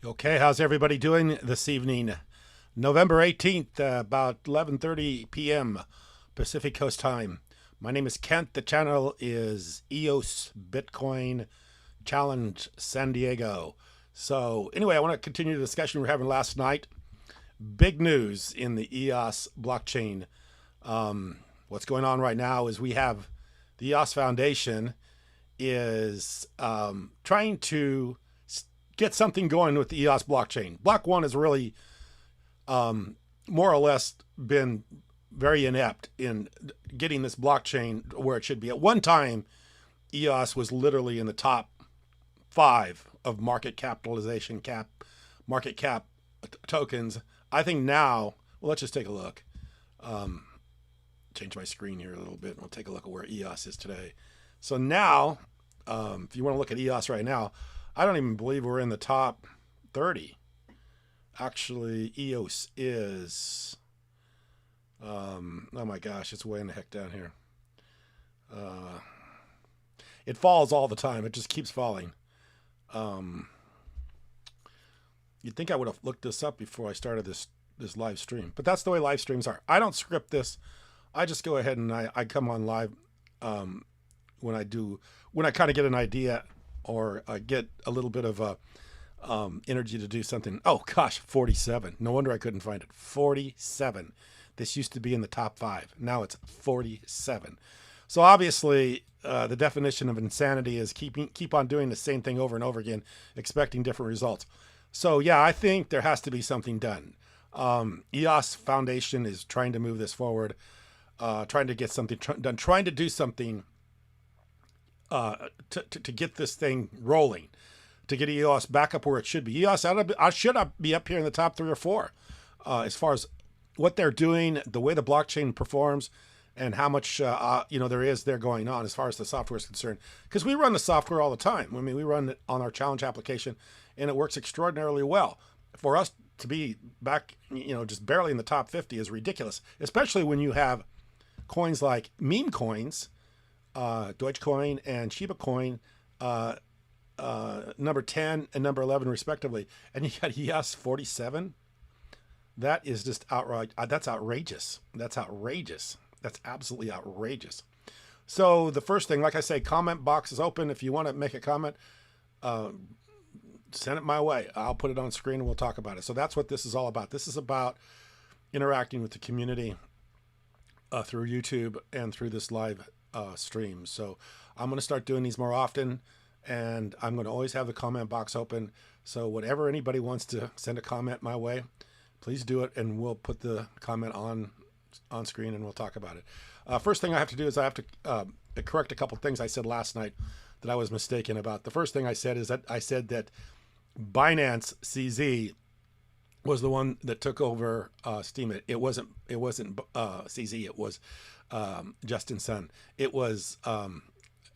Okay, how's everybody doing this evening? November 18th, about 11:30 p.m. Pacific Coast time. My name is Kent. The channel is EOS Bitcoin Challenge San Diego. So anyway, I want to continue the discussion we were having last night. Big news in the EOS blockchain. What's going on right now is we have the EOS Foundation is trying to get something going with the EOS blockchain. Block one has really more or less been very inept in getting this blockchain where it should be. At one time, EOS was literally in the top 5 of market capitalization market cap tokens. I think now, well, let's just take a look. Change my screen here a little bit and we'll take a look at where EOS is today. So now, if you want to look at EOS right now, I don't even believe we're in the top 30. Actually, EOS is, oh my gosh, it's way in the heck down here. It falls all the time. It just keeps falling. You'd think I would have looked this up before I started this live stream, but that's the way live streams are. I don't script this. I just go ahead and I come on live when I kind of get an idea or get a little bit of energy to do something. Oh gosh, 47. No wonder I couldn't find it. 47. This used to be in the top 5. Now it's 47. So obviously, the definition of insanity is keep on doing the same thing over and over again, expecting different results. So yeah, I think there has to be something done. EOS Foundation is trying to move this forward, trying to get something done, trying to do something to get this thing rolling, to get EOS back up where it should be. EOS should be up here in the top 3 or 4 as far as what they're doing, the way the blockchain performs, and how much there is going on as far as the software is concerned. Because we run the software all the time. I mean, we run it on our challenge application, and it works extraordinarily well. For us to be back, just barely in the top 50 is ridiculous, especially when you have coins like meme coins, Dogecoin and Shiba Coin, number 10 and number 11 respectively, and you got EOS 47. That is just outright. That's outrageous. That's outrageous. That's absolutely outrageous. So the first thing, like I say, comment box is open. If you want to make a comment, send it my way. I'll put it on screen and we'll talk about it. So that's what this is all about. This is about interacting with the community through YouTube and through this live stream. So I'm going to start doing these more often, and I'm going to always have the comment box open. So whatever anybody wants to send a comment my way, please do it, and we'll put the comment on screen and we'll talk about it. First thing I have to do is I have to correct a couple things I said last night that I was mistaken about. The first thing I said is that I said that Binance CZ was the one that took over Steemit. It wasn't CZ. It was Justin Sun. It was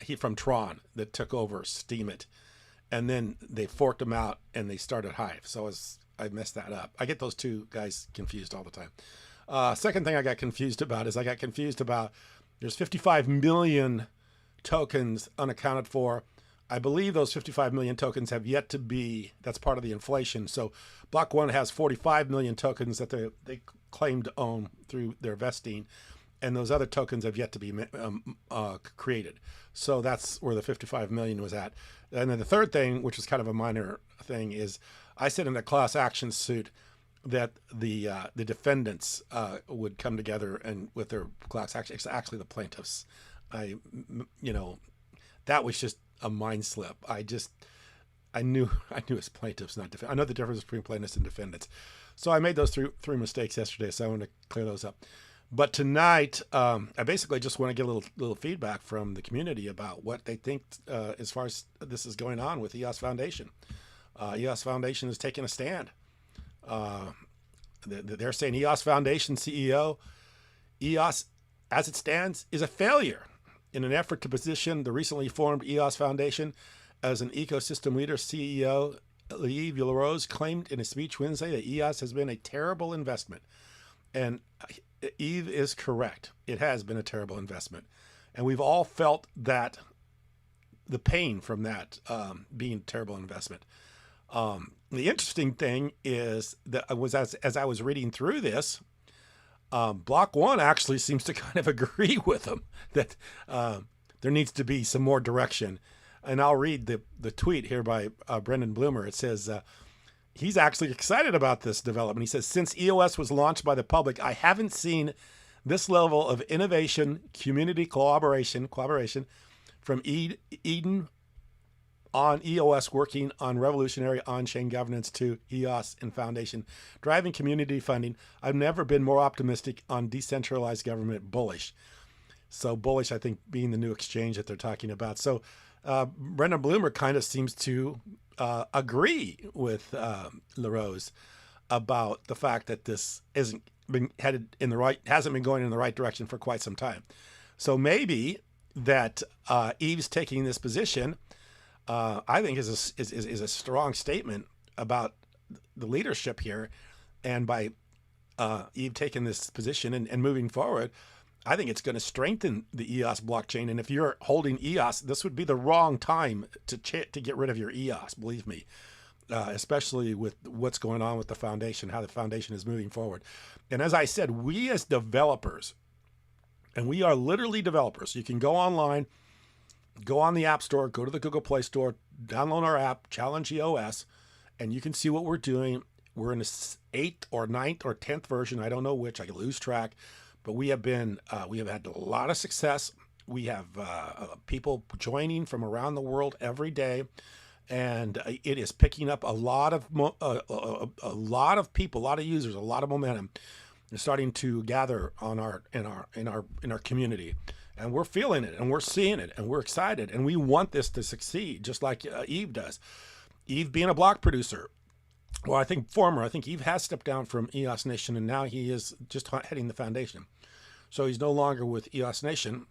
he from Tron that took over Steemit, and then they forked them out and they started Hive. So I messed that up. I get those two guys confused all the time. Second thing I got confused about is there's 55 million tokens unaccounted for. I believe those 55 million tokens have yet to be, that's part of the inflation. So Block 1 has 45 million tokens that they claim to own through their vesting, and those other tokens have yet to be created. So that's where the 55 million was at. And then the third thing, which is kind of a minor thing, is I said in a class action suit that the defendants would come together and with their class action. It's actually the plaintiffs. That was just a mind slip. I knew it's plaintiffs, not defendants. I know the difference between plaintiffs and defendants. So I made those three mistakes yesterday, so I want to clear those up. But tonight, I basically just want to get a little feedback from the community about what they think as far as this is going on with EOS Foundation. EOS Foundation is taking a stand. They're saying EOS Foundation CEO, EOS as it stands is a failure. In an effort to position the recently formed EOS Foundation as an ecosystem leader, CEO Larose claimed in a speech Wednesday that EOS has been a terrible investment. And Eve is correct. It has been a terrible investment. And we've all felt that the pain from that being a terrible investment. The interesting thing is that as I was reading through this, Block One actually seems to kind of agree with him that there needs to be some more direction. And I'll read the tweet here by Brendan Bloomer. It says, he's actually excited about this development. He says, since EOS was launched by the public, I haven't seen this level of innovation, community collaboration from Eden on EOS working on revolutionary on-chain governance to EOS and Foundation driving community funding. I've never been more optimistic on decentralized government. Bullish. So bullish, I think, being the new exchange that they're talking about. So Brendan Bloomer kind of seems to agree with Larose about the fact that this hasn't been going in the right direction for quite some time. So maybe that Eve's taking this position, I think is a strong statement about the leadership here, and by Eve taking this position and moving forward, I think it's going to strengthen the EOS blockchain. And if you're holding EOS, this would be the wrong time to get rid of your EOS, believe me, especially with what's going on with the foundation, how the foundation is moving forward. And as I said, we as developers, and we are literally developers, you can go online, go on the App Store, go to the Google Play Store, download our app, Challenge EOS, and you can see what we're doing. We're in the 8th or 9th or 10th version. I don't know which. I lose track. But we have had a lot of success. We have people joining from around the world every day, and it is picking up a lot of people, a lot of users, a lot of momentum. They're starting to gather on in our community, and we're feeling it, and we're seeing it, and we're excited, and we want this to succeed, just like Eve does. Eve being a block producer. Well, I think Eve has stepped down from EOS Nation, and now he is just heading the foundation. So he's no longer with EOS Nation,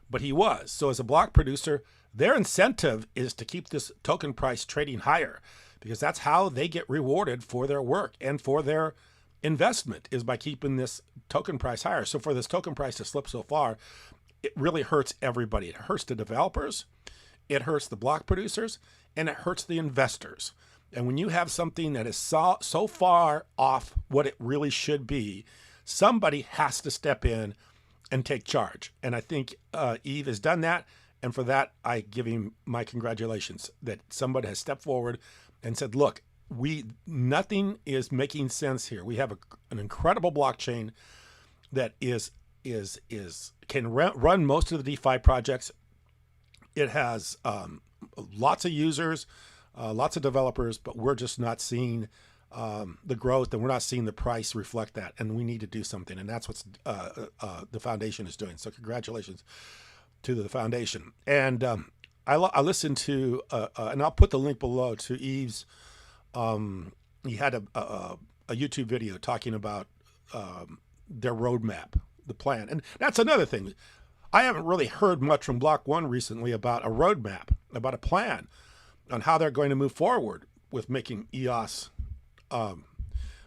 but he was. So as a block producer, their incentive is to keep this token price trading higher, because that's how they get rewarded for their work and for their investment, is by keeping this token price higher. So for this token price to slip so far, it really hurts everybody. It hurts the developers, it hurts the block producers, and it hurts the investors. And when you have something that is so far off what it really should be, somebody has to step in and take charge. And I think Eve has done that. And for that, I give him my congratulations that somebody has stepped forward and said, look, nothing is making sense here. We have an incredible blockchain that can run most of the DeFi projects. It has lots of users, lots of developers, but we're just not seeing the growth, and we're not seeing the price reflect that, and we need to do something, and that's what the foundation is doing. So congratulations to the foundation. And I listened to, and I'll put the link below to Eve's. He had a YouTube video talking about their roadmap, the plan, and that's another thing. I haven't really heard much from Block One recently about a roadmap, about a plan on how they're going to move forward with making EOS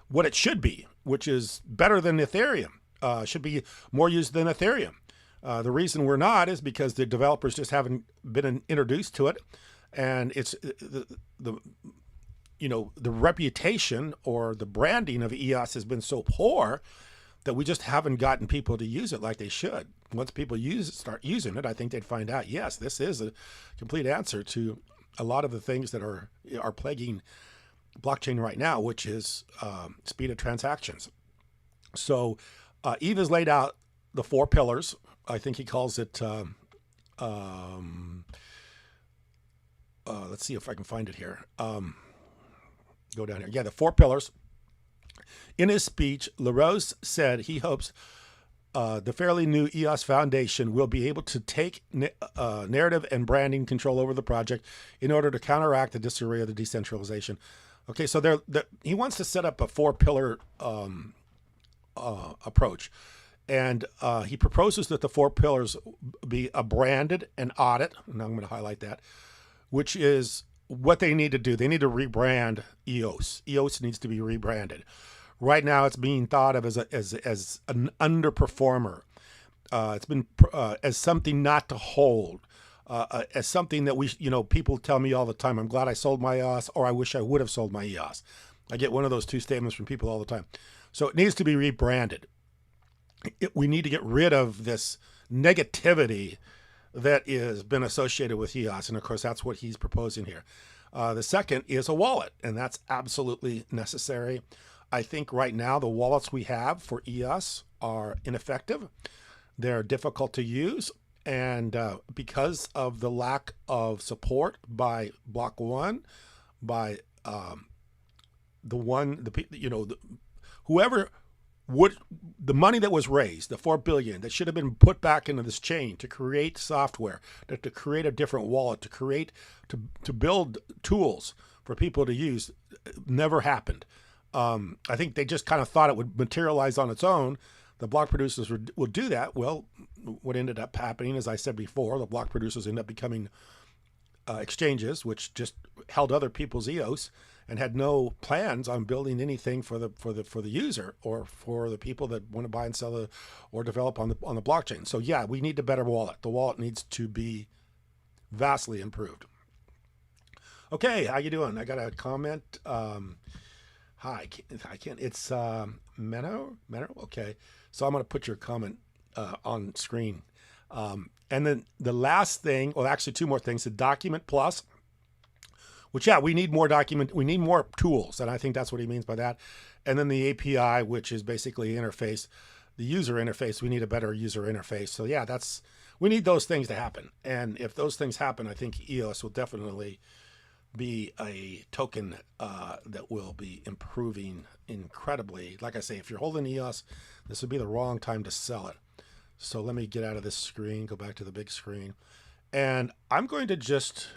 what it should be, which is better than Ethereum, should be more used than Ethereum. The reason we're not is because the developers just haven't been introduced to it, and it's the reputation or the branding of EOS has been so poor that we just haven't gotten people to use it like they should. Once people start using it, I think they'd find out, yes, this is a complete answer to a lot of the things that are plaguing blockchain right now, which is speed of transactions. So Eve has laid out the 4 pillars. I think he calls it, let's see if I can find it here. Go down here. Yeah, the 4 pillars. In his speech, Larose said he hopes the fairly new EOS Foundation will be able to take narrative and branding control over the project in order to counteract the disarray of the decentralization. Okay, so he wants to set up a 4-pillar approach. And he proposes that the 4 pillars be a branded and audit, and I'm going to highlight that, which is what they need to do. They need to rebrand EOS. EOS needs to be rebranded. Right now, it's being thought of as an underperformer. It's been as something not to hold. as something that we, people tell me all the time, I'm glad I sold my EOS, or I wish I would have sold my EOS. I get one of those two statements from people all the time. So it needs to be rebranded. We need to get rid of this negativity that has been associated with EOS. And of course, that's what he's proposing here. The second is a wallet, and that's absolutely necessary. I think right now the wallets we have for EOS are ineffective. They're difficult to use. And because of the lack of support by Block One, by whoever would, the money that was raised, the $4 billion that should have been put back into this chain to create software, to create a different wallet, to build tools for people to use, never happened. I think they just kind of thought it would materialize on its own. The block producers would do that. Well, what ended up happening, as I said before, the block producers ended up becoming exchanges, which just held other people's EOS and had no plans on building anything for the user or for the people that want to buy and sell or develop on the blockchain. So yeah, we need a better wallet. The wallet needs to be vastly improved. Okay, how you doing? I got a comment. Hi, I can't. It's Menno. Okay, so I'm going to put your comment on screen. And then the last thing, well, actually two more things, the document plus, which, yeah, we need more document, we need more tools. And I think that's what he means by that. And then the API, which is basically interface, the user interface, we need a better user interface. So yeah, we need those things to happen. And if those things happen, I think EOS will definitely be a token that will be improving incredibly. Like I say, if you're holding EOS, this would be the wrong time to sell it. So let me get out of this screen, go back to the big screen. And I'm going to just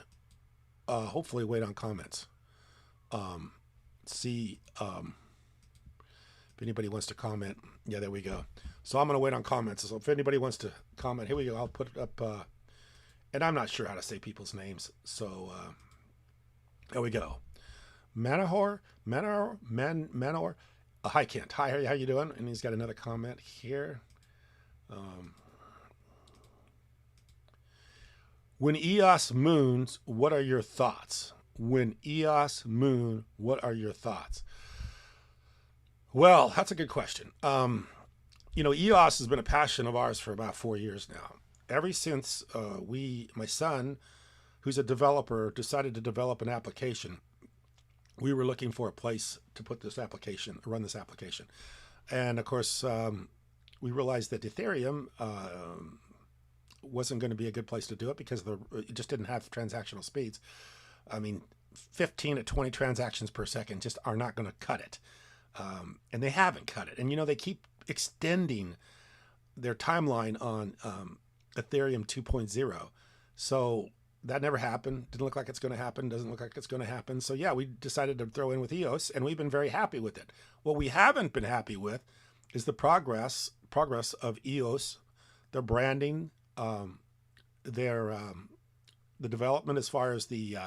hopefully wait on comments. See if anybody wants to comment. Yeah, there we go. So I'm going to wait on comments. So if anybody wants to comment, here we go. I'll put it up. And I'm not sure how to say people's names. So there we go. Manor. Hi, Kent. Hi, how you doing? And he's got another comment here. When EOS moons, what are your thoughts? When EOS moon, what are your thoughts? Well, that's a good question. EOS has been a passion of ours for about 4 years now. Ever since my son, who's a developer, decided to develop an application, we were looking for a place to put this application, run this application. And of course, we realized that Ethereum wasn't going to be a good place to do it because it just didn't have transactional speeds. I mean, 15 to 20 transactions per second just are not going to cut it. And they haven't cut it. And, they keep extending their timeline on Ethereum 2.0. So that never happened. Didn't look like it's going to happen. Doesn't look like it's going to happen. So yeah, we decided to throw in with EOS, and we've been very happy with it. What we haven't been happy with is the progress of EOS, their branding, the development as far as the,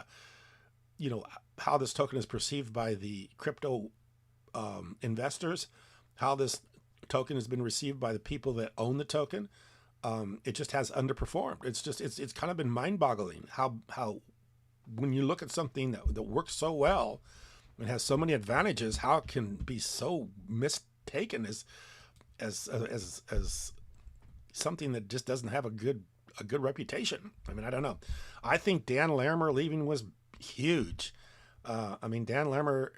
how this token is perceived by the crypto investors, how this token has been received by the people that own the token. It just has underperformed. It's kind of been mind-boggling how when you look at something that works so well and has so many advantages, how it can be so mistaken as something that just doesn't have a good reputation. I mean, I don't know. I think Dan Larimer leaving was huge. Dan Larimer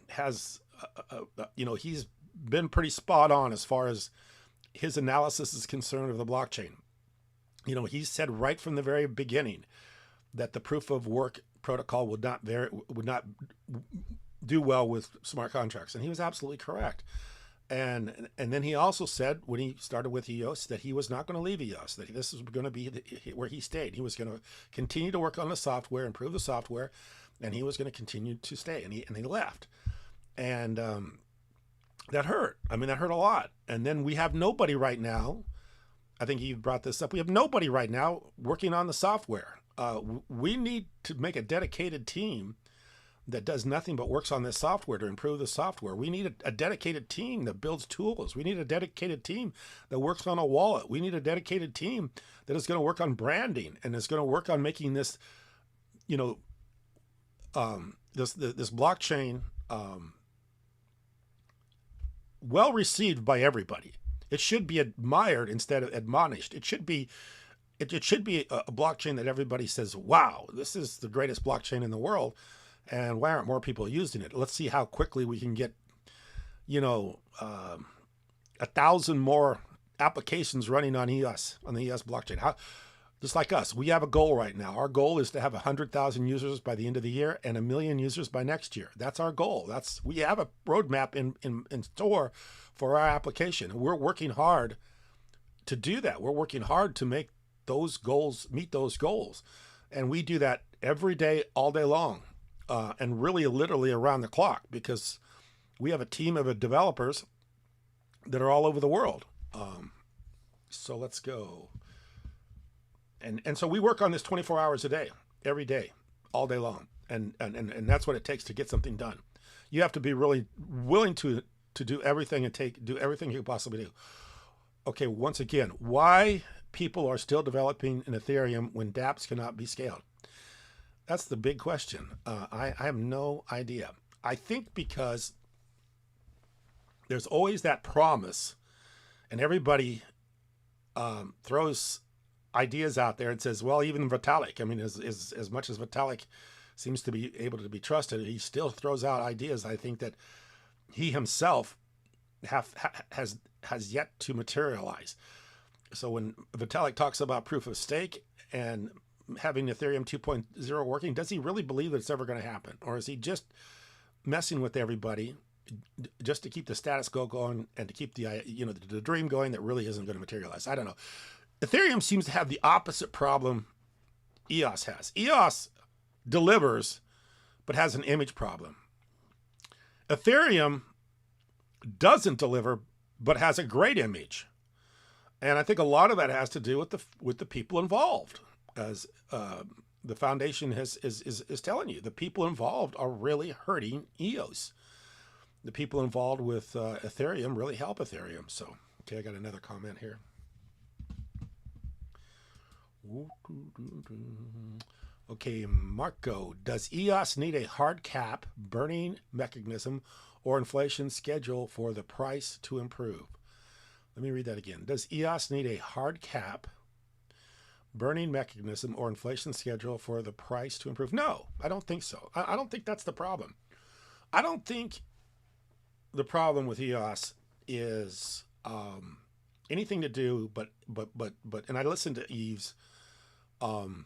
has, he's been pretty spot on as far as his analysis is concerned of the blockchain. He said right from the very beginning that the proof of work protocol would not do well with smart contracts, and he was absolutely correct. And then he also said when he started with EOS that he was not going to leave EOS, that this was going to be where he stayed. He was going to continue to work on the software, improve the software, and he was going to continue to stay. And he left, and that hurt. I mean, that hurt a lot. And then we have nobody right now. I think you brought this up. We have nobody right now working on the software. We need to make a dedicated team that does nothing but works on this software to improve the software. We need a dedicated team that builds tools. We need a dedicated team that works on a wallet. We need a dedicated team that is going to work on branding and is going to work on making this, you know, this blockchain well received by everybody. It should be admired instead of admonished. It should be a blockchain that everybody says, wow, this is the greatest blockchain in the world. And why aren't more people using it? Let's see how quickly we can get, you know, 1,000 more applications running on EOS, on the EOS blockchain. Just like us, we have a goal right now. Our goal is to have 100,000 users by the end of the year and 1 million users by next year. That's our goal. We have a roadmap in store for our application. And we're working hard to do that. We're working hard to make those goals, meet those goals. And we do that every day, all day long. And really literally around the clock, because we have a team of developers that are all over the world. So let's go. And so we work on this 24 hours a day, every day, all day long. And that's what it takes to get something done. You have to be really willing to do everything and do everything you can possibly do. Okay, once again, why people are still developing in Ethereum when dApps cannot be scaled? That's the big question. I have no idea. I think because there's always that promise, and everybody throws ideas out there and says, well, even Vitalik, I mean, as much as Vitalik seems to be able to be trusted, he still throws out ideas. I think that he himself has yet to materialize. So when Vitalik talks about proof of stake and having Ethereum 2.0 working, does he really believe that it's ever going to happen? Or is he just messing with everybody just to keep the status quo going and to keep the dream going that really isn't going to materialize? I don't know. Ethereum seems to have the opposite problem EOS has. EOS delivers, but has an image problem. Ethereum doesn't deliver, but has a great image. And I think a lot of that has to do with the people involved. As the foundation is telling you, the people involved are really hurting EOS. The people involved with Ethereum really help Ethereum. So, okay, I got another comment here. Okay, Marco, does EOS need a hard cap, burning mechanism, or inflation schedule for the price to improve? Let me read that again. Does EOS need a hard cap, burning mechanism, or inflation schedule for the price to improve? No, I don't think so. I don't think that's the problem. I don't think the problem with EOS is anything to do, but and I listened to Eve's on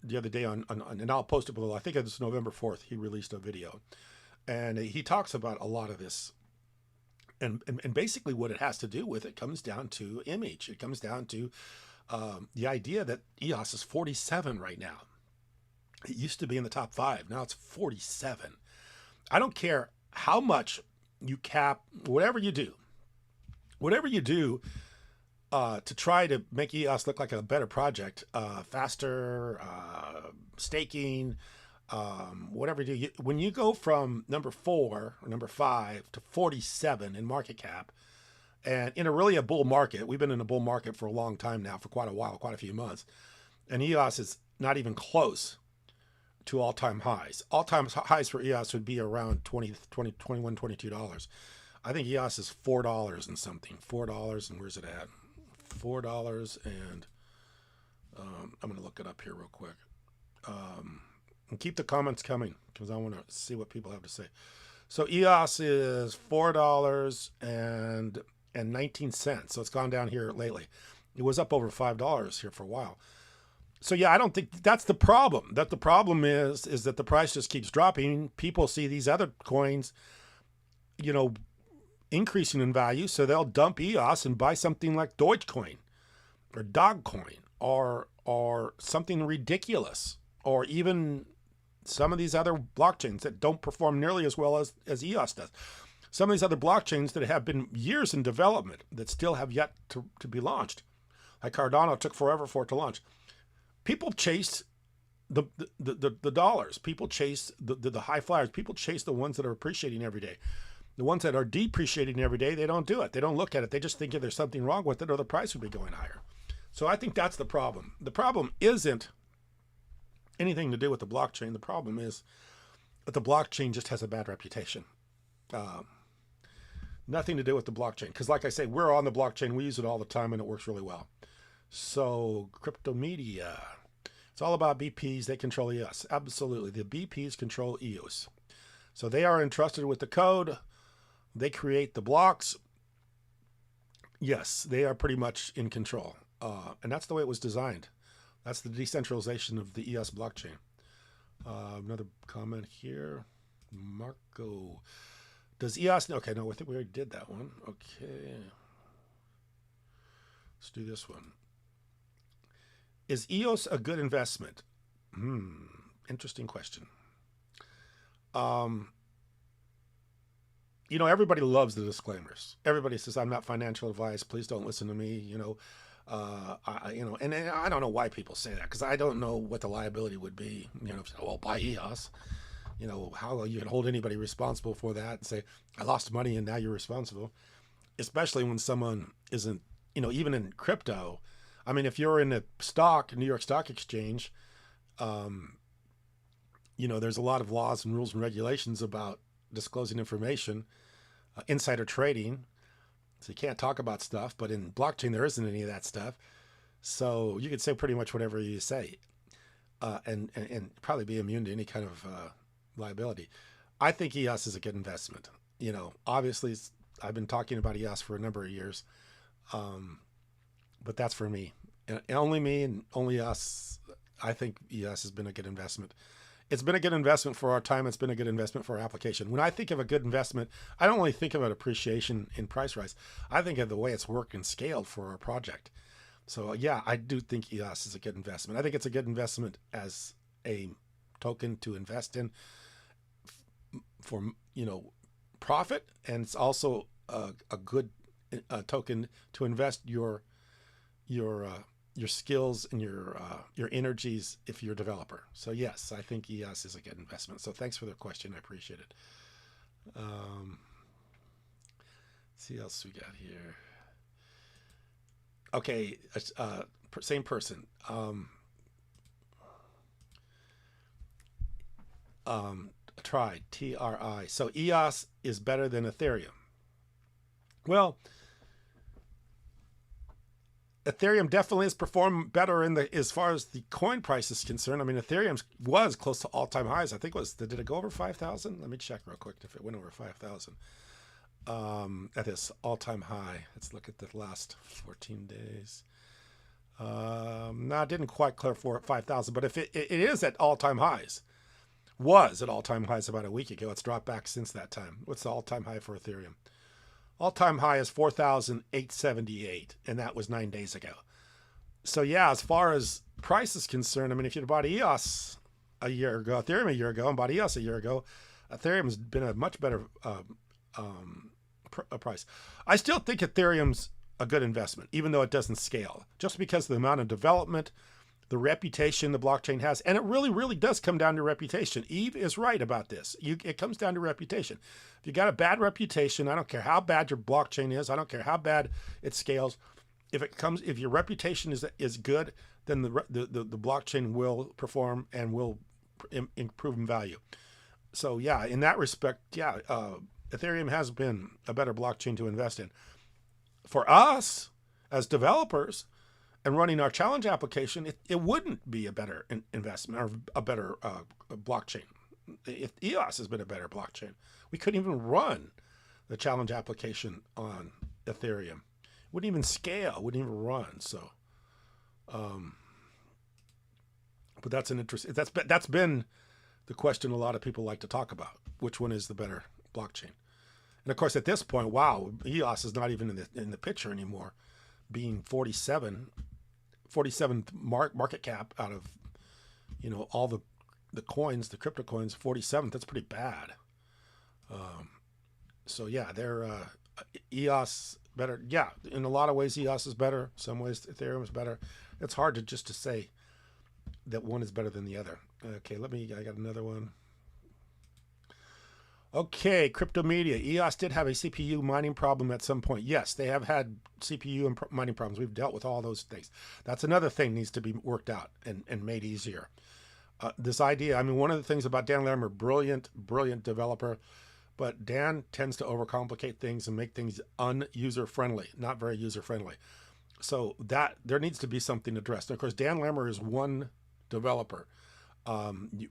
the other day on and I'll post it below. I think it's November 4th. He released a video, and he talks about a lot of this. And basically what it has to do with, it comes down to image. It comes down to the idea that EOS is 47 right now. It used to be in the top 5. Now it's 47. I don't care how much you cap, whatever you do to try to make EOS look like a better project, faster, staking, whatever you do, when you go from number 4 or number 5 to 47 in market cap, and in a bull market, we've been in a bull market for a long time now, for quite a while, quite a few months, and EOS is not even close to all-time highs. All-time highs for EOS would be around $21, $22. I think EOS is $4 and something. $4, and where's it at? $4, and I'm going to look it up here real quick. And keep the comments coming because I want to see what people have to say. So EOS is $4.19. So it's gone down here lately. It was up over $5 here for a while. So yeah, I don't think that's the problem. That the problem is that the price just keeps dropping. People see these other coins, increasing in value, so they'll dump EOS and buy something like Dogecoin or Dogcoin or something ridiculous, or even some of these other blockchains that don't perform nearly as well as EOS does. Some of these other blockchains that have been years in development that still have yet to be launched. Like Cardano took forever for it to launch. People chase the dollars. People chase the high flyers. People chase the ones that are appreciating every day. The ones that are depreciating every day, they don't do it. They don't look at it. They just think if there's something wrong with it or the price would be going higher. So I think that's the problem. The problem isn't anything to do with the blockchain. The problem is that the blockchain just has a bad reputation. Nothing to do with the blockchain. Because like I say, we're on the blockchain. We use it all the time and it works really well. So crypto media, it's all about BPs. They control EOS. Absolutely. The BPs control EOS. So they are entrusted with the code. They create the blocks. Yes, they are pretty much in control. And that's the way it was designed. That's the decentralization of the EOS blockchain. Another comment here. Marco. Does EOS... Okay, no, I think we already did that one. Okay. Let's do this one. Is EOS a good investment? Interesting question. You know, everybody loves the disclaimers. Everybody says, I'm not financial advice. Please don't listen to me. You know, and I don't know why people say that, because I don't know what the liability would be. You know, well, buy EOS. You know, how you can hold anybody responsible for that and say, I lost money and now you're responsible. Especially when someone isn't, you know, even in crypto. I mean, if you're in a stock, New York Stock Exchange, you know, there's a lot of laws and rules and regulations about disclosing information, insider trading. So you can't talk about stuff, but in blockchain, there isn't any of that stuff. So you can say pretty much whatever you say, and probably be immune to any kind of liability. I think EOS is a good investment. You know, obviously I've been talking about EOS for a number of years, but that's for me. And only me and only us. I think EOS has been a good investment. It's been a good investment for our time. It's been a good investment for our application. When I think of a good investment, I don't only think about appreciation in price rise. I think of the way it's worked and scaled for our project. So yeah, I do think EOS is a good investment. I think it's a good investment as a token to invest in for, you know, profit. And it's also a good token to invest your skills and your energies if you're a developer. So yes, I think EOS is a good investment. So thanks for the question. I appreciate it. See what else we got here. Okay, same person. TRI. So EOS is better than Ethereum. Well, Ethereum definitely has performed better as far as the coin price is concerned. I mean, Ethereum was close to all-time highs. I think did it go over 5,000? Let me check real quick if it went over 5,000. At this all-time high. Let's look at the last 14 days. No, it didn't quite clear for 5,000, but if it is at all-time highs, was at all-time highs about a week ago. It's dropped back since that time. What's the all-time high for Ethereum? All-time high is 4,878, and that was 9 days ago. So yeah, as far as price is concerned, I mean, if you'd bought EOS a year ago, Ethereum a year ago, and bought EOS a year ago, Ethereum has been a much better price. I still think Ethereum's a good investment, even though it doesn't scale, just because of the amount of development, the reputation the blockchain has. And it really, really does come down to reputation. Eve is right about this. It comes down to reputation. If you got a bad reputation, I don't care how bad your blockchain is, I don't care how bad it scales. If your reputation is good, then the blockchain will perform and will improve in value. So yeah, in that respect, yeah, Ethereum has been a better blockchain to invest in. For us as developers and running our challenge application, it wouldn't be a better investment or a better blockchain. If EOS has been a better blockchain, we couldn't even run the challenge application on Ethereum. Wouldn't even scale, wouldn't even run. So, but that's an interesting. That's been the question a lot of people like to talk about. Which one is the better blockchain? And of course, at this point, wow, EOS is not even in the picture anymore, being 47th market cap out of, you know, all the coins, the crypto coins, 47th. That's pretty bad. So yeah, they're EOS better. Yeah, in a lot of ways, EOS is better. Some ways, Ethereum is better. It's hard to say that one is better than the other. Okay, I got another one. Okay, crypto media. EOS did have a CPU mining problem at some point. Yes, they have had CPU and mining problems. We've dealt with all those things. That's another thing needs to be worked out and made easier. This idea, I mean, one of the things about Dan Larimer, brilliant developer, but Dan tends to overcomplicate things and make things un-user friendly, not very user friendly. So that there needs to be something addressed. And of course, Dan Larimer is one developer.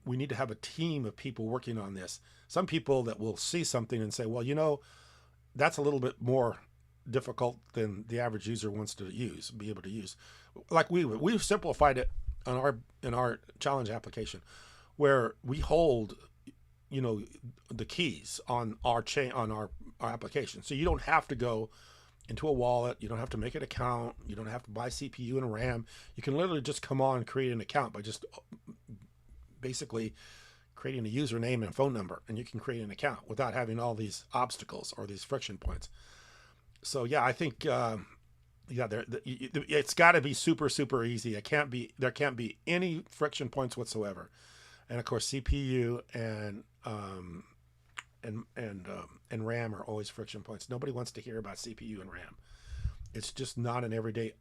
We need to have a team of people working on this. Some people that will see something and say, well, you know, that's a little bit more difficult than the average user wants to be able to use. Like we've simplified it in our challenge application, where we hold, you know, the keys on our chain, on our application. So you don't have to go into a wallet. You don't have to make an account. You don't have to buy CPU and RAM. You can literally just come on and create an account by just basically creating a username and a phone number, and you can create an account without having all these obstacles or these friction points. So yeah, I think it's got to be super easy. There can't be any friction points whatsoever. And of course, CPU and RAM are always friction points. Nobody wants to hear about CPU and RAM. It's just not an everyday,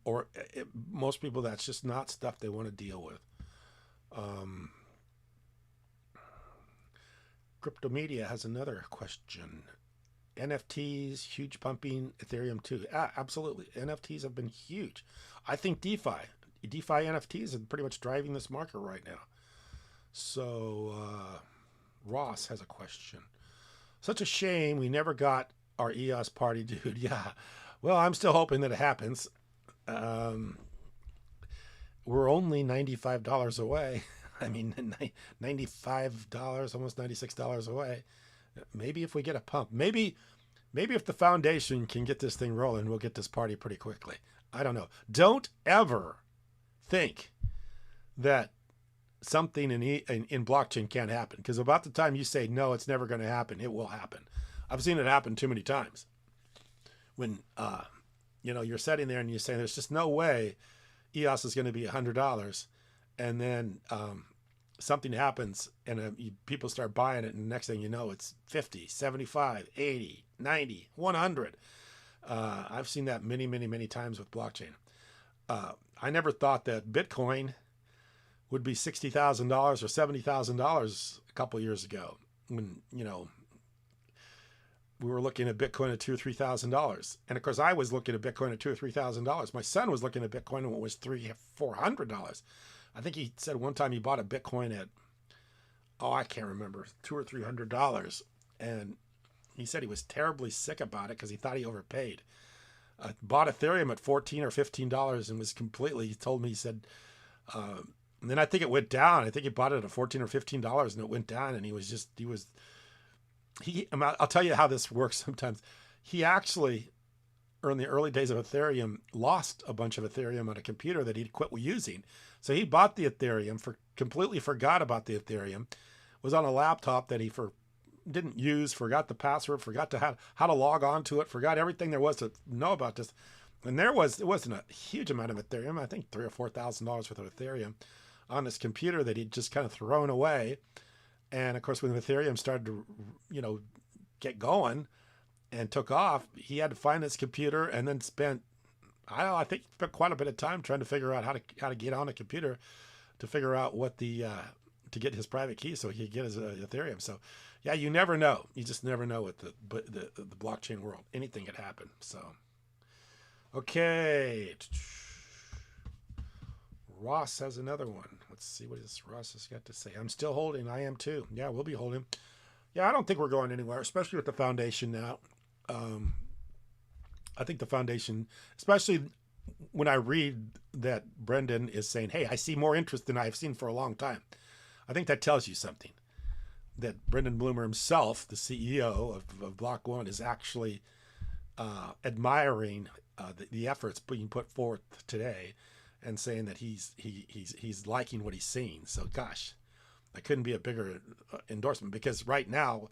most people, that's just not stuff they want to deal with. Crypto Media has another question. NFTs, huge pumping, Ethereum too. Absolutely. NFTs have been huge. I think DeFi NFTs are pretty much driving this market right now. So Ross has a question. Such a shame we never got our EOS party, dude. Yeah. Well, I'm still hoping that it happens. We're only $95 away. I mean, $95, almost $96 away. Maybe if we get a pump, maybe if the foundation can get this thing rolling, we'll get this party pretty quickly. I don't know. Don't ever think that something in blockchain can't happen, because about the time you say, no, it's never going to happen, it will happen. I've seen it happen too many times. When, you know, you're sitting there and you're saying, there's just no way EOS is going to be $100. And then something happens and people start buying it, and the next thing you know, it's 50, 75, 80, 90, 100. I've seen that many times with blockchain. I never thought that Bitcoin would be $60,000 or $70,000 a couple of years ago, when, you know, we were looking at Bitcoin at $2,000 or $3,000. And of course, I was looking at Bitcoin at $2,000 or $3,000. My son was looking at Bitcoin when it was $300 or $400. I think he said one time he bought a Bitcoin at, I can't remember, $200 or $300. And he said he was terribly sick about it because he thought he overpaid. Bought Ethereum at $14 or $15 and was completely, he told me, he said, and then I think it went down. I think he bought it at $14 or $15 and it went down, and I'll tell you how this works sometimes. He actually, in the early days of Ethereum, lost a bunch of Ethereum on a computer that he'd quit using. So he bought the Ethereum, completely forgot about the Ethereum, was on a laptop that he didn't use, forgot the password, forgot how to log on to it, forgot everything there was to know about this. And it wasn't a huge amount of Ethereum, I think $3,000 or $4,000 worth of Ethereum on this computer that he'd just kind of thrown away. And of course, when Ethereum started to, you know, get going and took off, he had to find his computer and then spent quite a bit of time trying to figure out how to get on a computer to figure out what to get his private key so he could get his Ethereum. So yeah, you never know. You just never know with the blockchain world. Anything could happen. So, okay. Ross has another one. Let's see what Ross has got to say. I'm still holding. I am too. Yeah, we'll be holding. Yeah, I don't think we're going anywhere, especially with the foundation now. I think the foundation, especially when I read that Brendan is saying, hey, I see more interest than I've seen for a long time. I think that tells you something. That Brendan Bloomer himself, the CEO of Block One, is actually admiring the efforts being put forth today, and saying that he's liking what he's seeing. So gosh, that couldn't be a bigger endorsement, because right now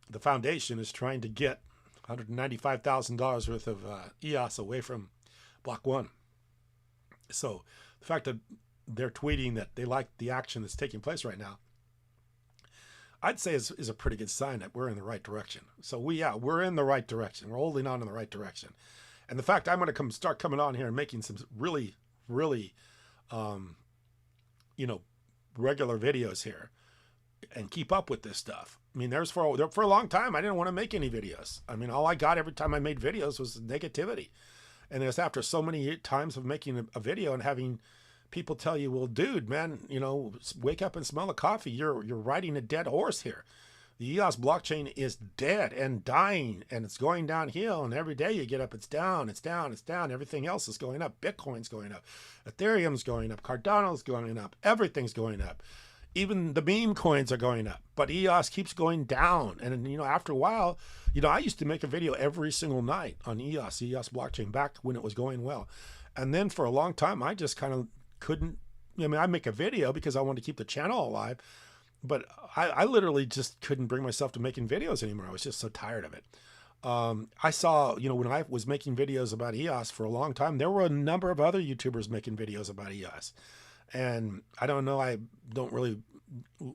the foundation is trying to get $195,000 worth of EOS away from Block One. So the fact that they're tweeting that they like the action that's taking place right now, I'd say is a pretty good sign that we're in the right direction. So we're in the right direction. We're holding on in the right direction. And the fact I'm going to start coming on here and making some really, really, regular videos here and keep up with this stuff. I mean, for a long time, I didn't want to make any videos. I mean, all I got every time I made videos was negativity. And it was after so many times of making a video and having people tell you, well, dude, man, wake up and smell the coffee. You're riding a dead horse here. The EOS blockchain is dead and dying, and it's going downhill. And every day you get up, it's down, it's down, it's down. Everything else is going up. Bitcoin's going up. Ethereum's going up. Cardano's going up. Everything's going up. Even the meme coins are going up. But EOS keeps going down. And, after a while, I used to make a video every single night on EOS blockchain, back when it was going well. And then for a long time, I just kind of couldn't. I make a video because I wanted to keep the channel alive. But I literally just couldn't bring myself to making videos anymore. I was just so tired of it. I saw, when I was making videos about EOS for a long time, there were a number of other YouTubers making videos about EOS. And I don't know, I don't really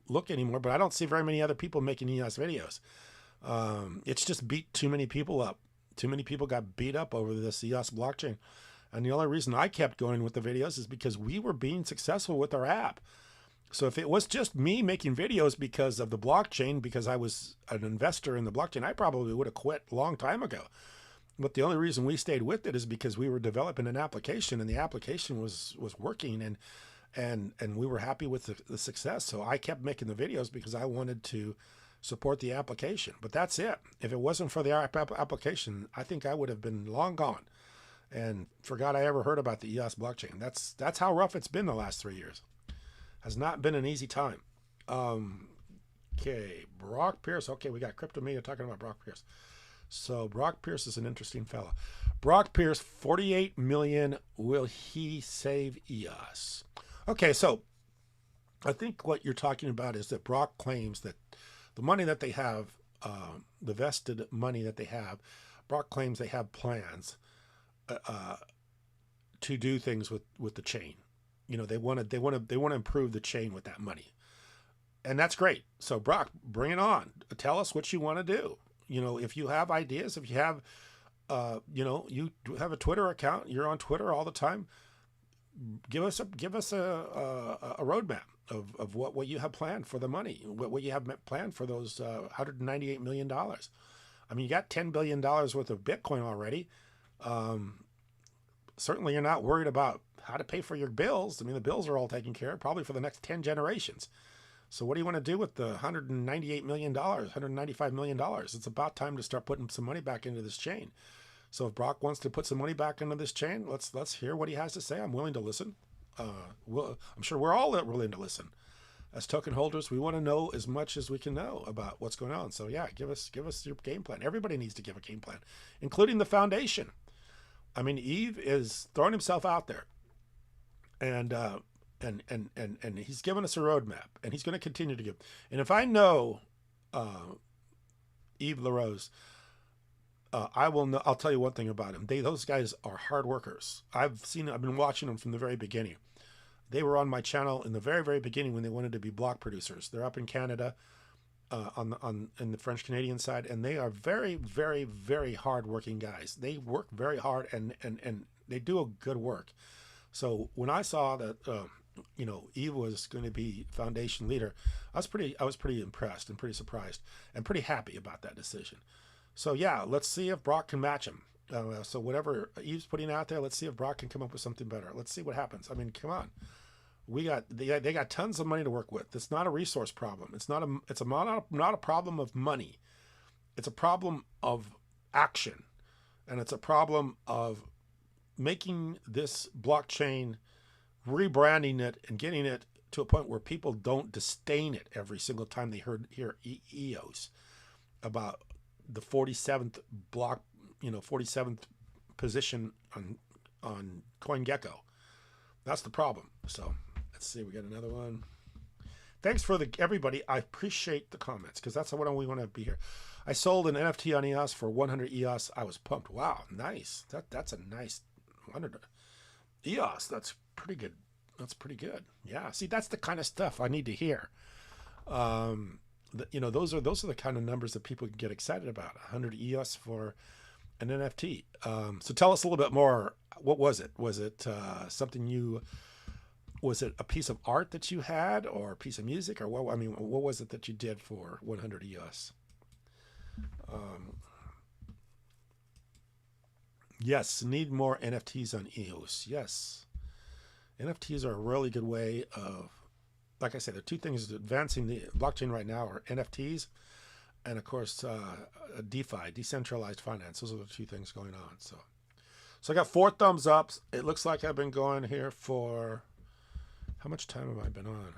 look anymore, but I don't see very many other people making EOS videos. It's just beat too many people up. Too many people got beat up over this EOS blockchain. And the only reason I kept going with the videos is because we were being successful with our app. So if it was just me making videos because of the blockchain, because I was an investor in the blockchain, I probably would have quit a long time ago. But the only reason we stayed with it is because we were developing an application, and the application was working, and we were happy with the success. So I kept making the videos because I wanted to support the application. But that's it. If it wasn't for the application, I think I would have been long gone and forgot I ever heard about the EOS blockchain. That's how rough it's been the last 3 years. Has not been an easy time. Okay, Brock Pierce. Okay, we got Crypto Media talking about Brock Pierce. So Brock Pierce is an interesting fellow. Brock Pierce, 48 million. Will he save EOS? Okay, so I think what you're talking about is that Brock claims that the money that they have, the vested money that they have, Brock claims they have plans to do things with the chain. They want to improve the chain with that money, and that's great. So Brock, bring it on. Tell us what you want to do. If you have ideas, if you have, you have a Twitter account, you're on Twitter all the time. Give us a roadmap of what you have planned for the money, what you have planned for those $198 million. I mean, you got $10 billion worth of Bitcoin already. Certainly you're not worried about how to pay for your bills. I mean, the bills are all taken care of, probably for the next 10 generations. So what do you want to do with the $198 million, $195 million? It's about time to start putting some money back into this chain. So if Brock wants to put some money back into this chain, let's hear what he has to say. I'm willing to listen. I'm sure we're all willing to listen. As token holders, we want to know as much as we can know about what's going on. So yeah, give us your game plan. Everybody needs to give a game plan, including the foundation. I mean, Eve is throwing himself out there, and he's given us a roadmap, and he's going to continue to give. And if I know Eve Larose, I'll tell you one thing about him. Those guys are hard workers. I've been watching them from the very beginning. They were on my channel in the very, very beginning when they wanted to be block producers. They're up in Canada, in the French Canadian side, and they are very, very, very hard working guys. They work very hard, and they do a good work. So when I saw that Eve was going to be foundation leader, I was pretty impressed and pretty surprised and pretty happy about that decision. So yeah, let's see if Brock can match him. So whatever Eve's putting out there, let's see if Brock can come up with something better. Let's see what happens. I mean, come on. They got tons of money to work with. It's not a resource problem. It's not a problem of money. It's a problem of action, and it's a problem of making this blockchain, rebranding it, and getting it to a point where people don't disdain it every single time they hear EOS about the 47th block, 47th position on CoinGecko. That's the problem. So let's see, we got another one. Thanks for everybody. I appreciate the comments because that's what we want to be here. I sold an NFT on EOS for 100 EOS. I was pumped. Wow, nice. That's a nice 100 EOS. That's pretty good. That's pretty good. Yeah. See, that's the kind of stuff I need to hear. Those are the kind of numbers that people can get excited about. 100 EOS for an NFT. So tell us a little bit more. What was it? Was it was it a piece of art that you had, or a piece of music, or what? I mean, what was it that you did for 100 EOS? Yes, need more NFTs on EOS. Yes. NFTs are a really good way of, like I said, the two things advancing the blockchain right now are NFTs and, of course, DeFi, decentralized finance. Those are the two things going on. So I got 4 thumbs up. It looks like I've been going here for, how much time have I been on?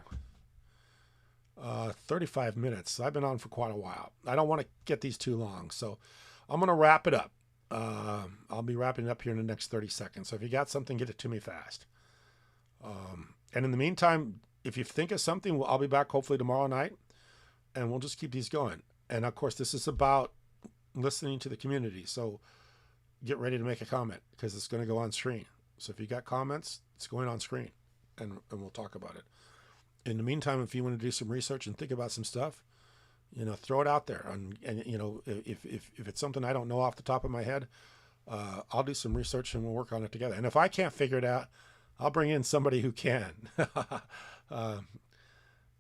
35 minutes. So I've been on for quite a while. I don't want to get these too long. So I'm going to wrap it up. I'll be wrapping it up here in the next 30 seconds. So if you got something, get it to me fast. And in the meantime, if you think of something, I'll be back hopefully tomorrow night, and we'll just keep these going. And of course, this is about listening to the community. So get ready to make a comment, because it's going to go on screen. So if you got comments, it's going on screen, and we'll talk about it. In the meantime, if you want to do some research and think about some stuff, throw it out there. And if it's something I don't know off the top of my head, I'll do some research and we'll work on it together. And if I can't figure it out, I'll bring in somebody who can.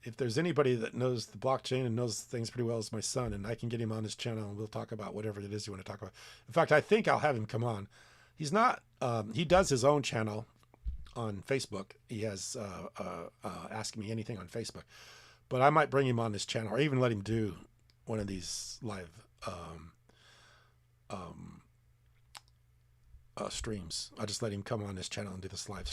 If there's anybody that knows the blockchain and knows things pretty well, it's my son, and I can get him on his channel and we'll talk about whatever it is you want to talk about. In fact, I think I'll have him come on. He's not, he does his own channel on Facebook. He has Ask Me Anything on Facebook, but I might bring him on this channel, or even let him do one of these live streams. I'll just let him come on this channel and do this live